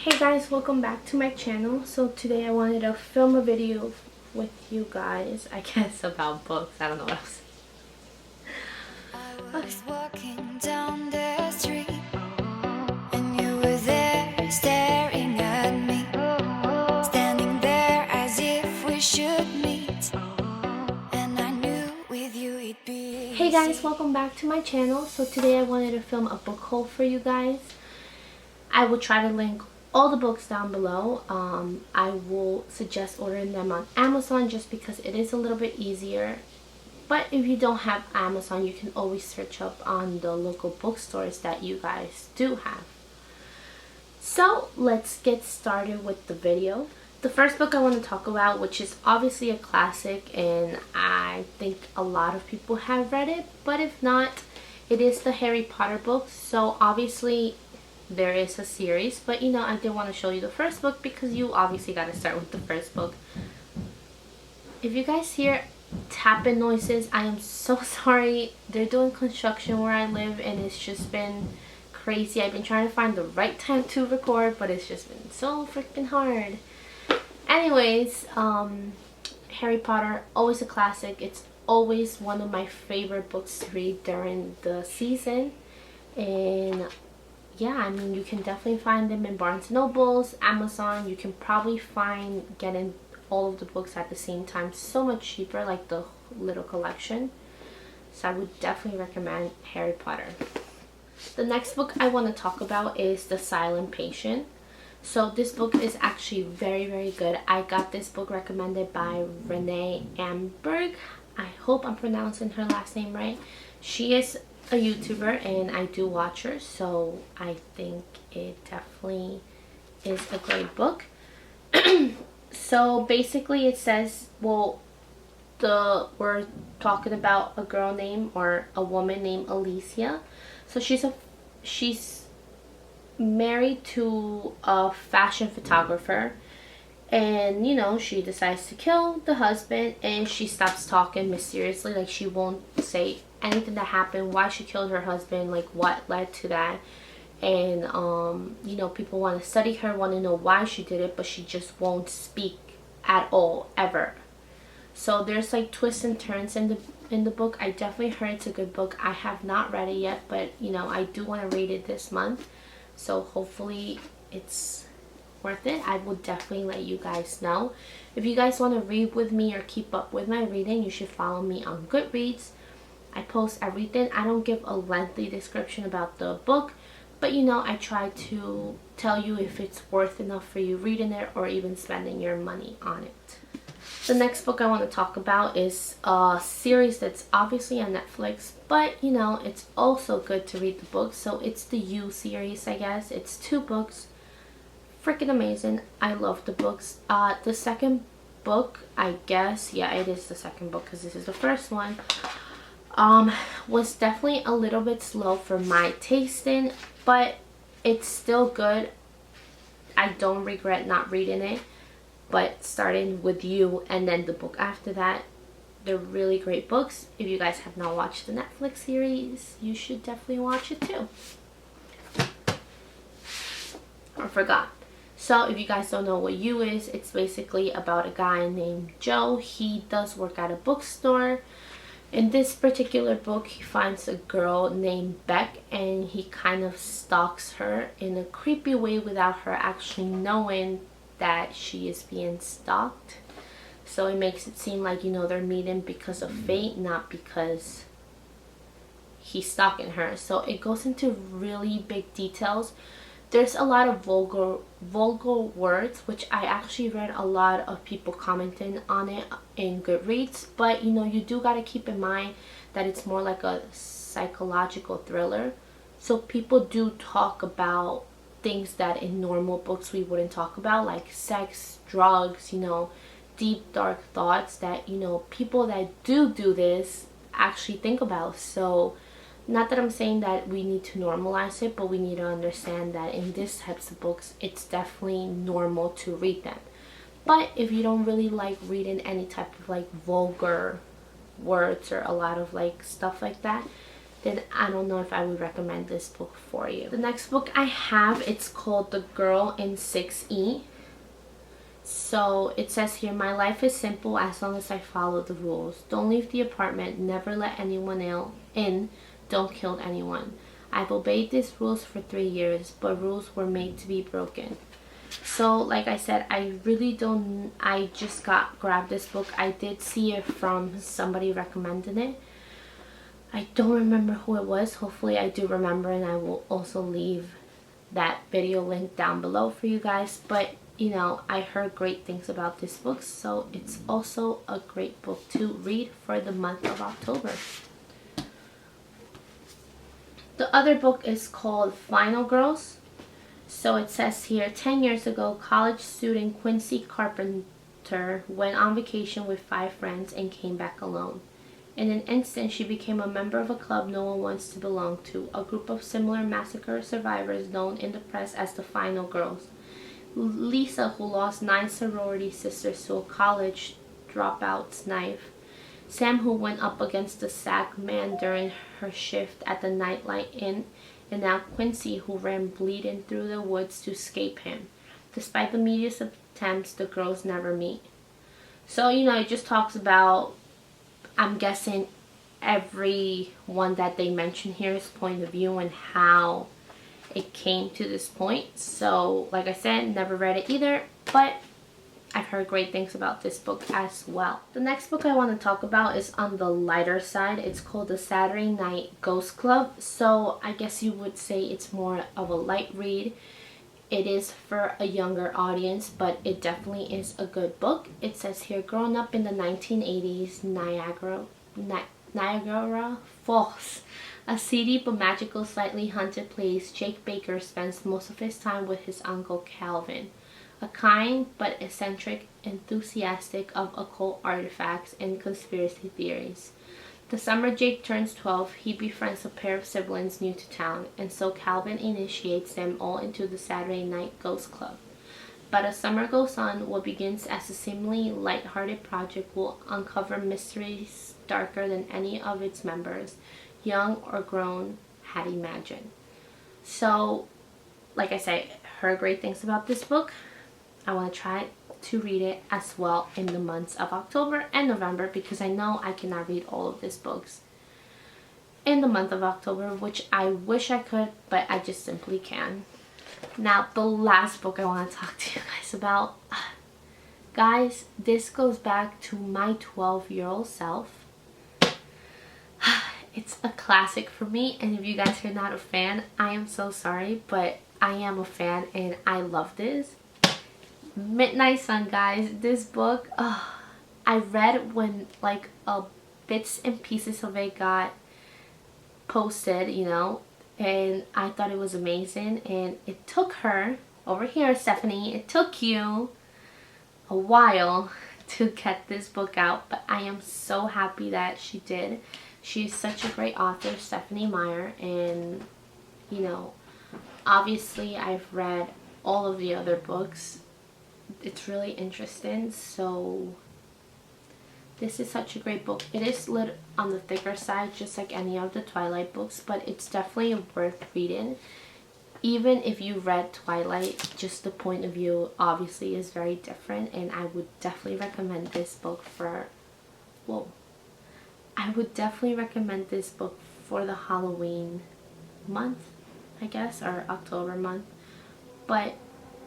Hey guys, welcome back to my channel. So today I wanted to film a video with you guys, I guess about books. I don't know what else. I was walking down the street and you were there staring at me, standing there as if we should meet, and I knew with you it'd be Hey guys, welcome back to my channel. So today I wanted to film a book haul for you guys. I will try to link all the books down below. I will suggest ordering them on Amazon just because it is a little bit easier. But if you don't have Amazon, you can always search up on the local bookstores that you guys do have. So let's get started with the video. The first book I want to talk about, which is obviously a classic, and I think a lot of people have read it, but if not, it is the Harry Potter books. So obviously there is a series, but you know, I did want to show you the first book because you obviously got to start with the first book. If you guys hear tapping noises, I am so sorry. They're doing construction where I live and it's just been crazy. I've been trying to find the right time to record, but it's just been so freaking hard. Anyways, Harry Potter, always a classic. It's always one of my favorite books to read during the season. And yeah, I mean, you can definitely find them in Barnes & Nobles, Amazon. You can probably find getting all of the books at the same time so much cheaper, like the little collection. So I would definitely recommend Harry Potter. The next book I want to talk about is The Silent Patient. So this book is actually very good. I got this book recommended by Renee Amberg. I hope I'm pronouncing her last name right. She is a YouTuber and I do watch her, so I think it definitely is a great book. So basically it says, well, we're talking about a girl named, or a woman named Alicia. So she's married to a fashion photographer, and you know, she decides to kill the husband, and she stops talking mysteriously. Like, she won't say anything that happened, why she killed her husband, like what led to that. And you know, people want to study her, want to know why she did it, but she just won't speak at all, ever. So there's like twists and turns in the book. I definitely heard it's a good book. I have not read it yet, but you know, I do want to read it this month, so hopefully it's worth it. I will definitely let you guys know. If you guys want to read with me or keep up with my reading, you should follow me on GoodReads. I post everything. I don't give a lengthy description about the book, but you know, I try to tell you if it's worth enough for you reading it or even spending your money on it. The next book I want to talk about is a series that's obviously on Netflix, but you know, it's also good to read the books. So it's the You series, I guess. It's 2 books. Freaking amazing. I love the books. The second book, I guess, yeah, it is the second book because this is the first one, was definitely a little bit slow for my tasting, but it's still good. I don't regret not reading it. But starting with You and then the book after that, they're really great books. If you guys have not watched the Netflix series, you should definitely watch it too. Or forgot. So if you guys don't know what You is, it's basically about a guy named Joe. He does work at a bookstore. In this particular book, he finds a girl named Beck, and he kind of stalks her in a creepy way without her actually knowing that she is being stalked. So it makes it seem like, you know, they're meeting because of fate, not because he's stalking her. So it goes into really big details. There's a lot of vulgar words, which I actually read a lot of people commenting on it in GoodReads. But you know, you do got to keep in mind that it's more like a psychological thriller. So people do talk about things that in normal books we wouldn't talk about, like sex, drugs, you know, deep dark thoughts that, you know, people that do this actually think about. So not that I'm saying that we need to normalize it, but we need to understand that in these types of books, it's definitely normal to read them. But if you don't really like reading any type of like vulgar words or a lot of like stuff like that, then I don't know if I would recommend this book for you. The next book I have, it's called The Girl in 6E. So it says here, my life is simple as long as I follow the rules. Don't leave the apartment, never let anyone in, don't kill anyone. I've obeyed these rules for 3 years, but rules were made to be broken. So like I said, I just grabbed this book. I did see it from somebody recommending it. I don't remember who it was. Hopefully I do remember, and I will also leave that video link down below for you guys. But you know, I heard great things about this book, so it's also a great book to read for the month of October. The other book is called Final Girls. So it says here, 10 years ago, college student Quincy Carpenter went on vacation with 5 friends and came back alone. In an instant, she became a member of a club no one wants to belong to, a group of similar massacre survivors known in the press as the Final Girls. Lisa, who lost 9 sorority sisters to a college dropout's knife. Sam, who went up against the sack man during her shift at the Nightlight Inn. And now Quincy, who ran bleeding through the woods to escape him. Despite the media's attempts, the girls never meet. So, you know, it just talks about, I'm guessing, everyone that they mention here's point of view and how it came to this point. So, like I said, never read it either, but I've heard great things about this book as well. The next book I want to talk about is on the lighter side. It's called The Saturday Night Ghost Club. So I guess you would say it's more of a light read. It is for a younger audience, but it definitely is a good book. It says here, growing up in the 1980s Niagara Falls, a seedy but magical, slightly haunted place, Jake Baker spends most of his time with his uncle Calvin, a kind but eccentric enthusiastic of occult artifacts and conspiracy theories. The summer Jake turns 12, he befriends a pair of siblings new to town, and so Calvin initiates them all into the Saturday Night Ghost Club. But as summer goes on, what begins as a seemingly light-hearted project will uncover mysteries darker than any of its members, young or grown, had imagined. So, like I said, heard great things about this book. I want to try to read it as well in the months of October and November, because I know I cannot read all of these books in the month of October, which I wish I could, but I just simply can. Now, the last book I want to talk to you guys about. Guys, this goes back to my 12-year-old self. It's a classic for me, and if you guys are not a fan, I am so sorry, but I am a fan and I love this. Midnight Sun, guys. This book, I read when like bits and pieces of it got posted, you know, and I thought it was amazing. And it took her, over here Stephanie, it took you a while to get this book out, but I am so happy that she did. She's such a great author, Stephanie Meyer, and you know, obviously I've read all of the other books. It's really interesting, so this is such a great book. It is lit on the thicker side, just like any of the Twilight books, but it's definitely worth reading. Even if you read Twilight, just the point of view obviously is very different, and I would definitely recommend this book for, I would definitely recommend this book for the Halloween month, I guess, or October month, but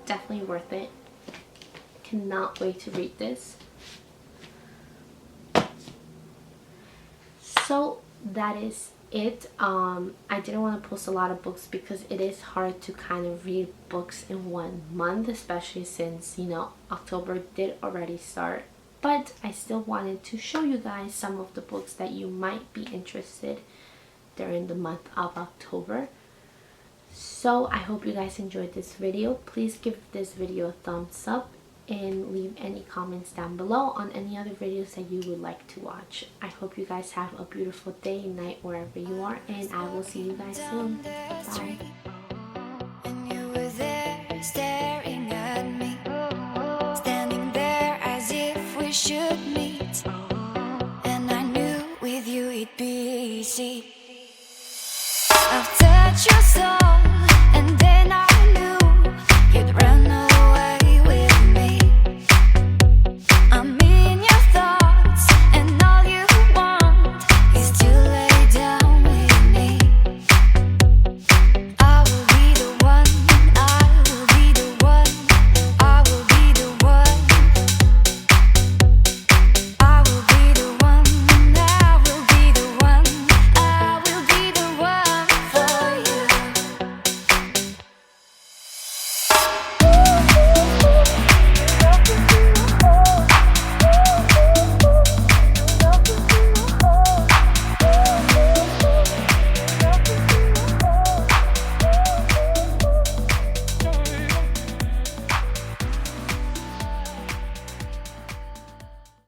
definitely worth it. Cannot wait to read this. So that is it. I didn't want to post a lot of books because it is hard to kind of read books in 1 month, especially since, you know, October did already start. But I still wanted to show you guys some of the books that you might be interested during the month of October. So I hope you guys enjoyed this video. Please give this video a thumbs up and leave any comments down below on any other videos that you would like to watch. I hope you guys have a beautiful day, night, wherever you are, and I will see you guys soon. Bye.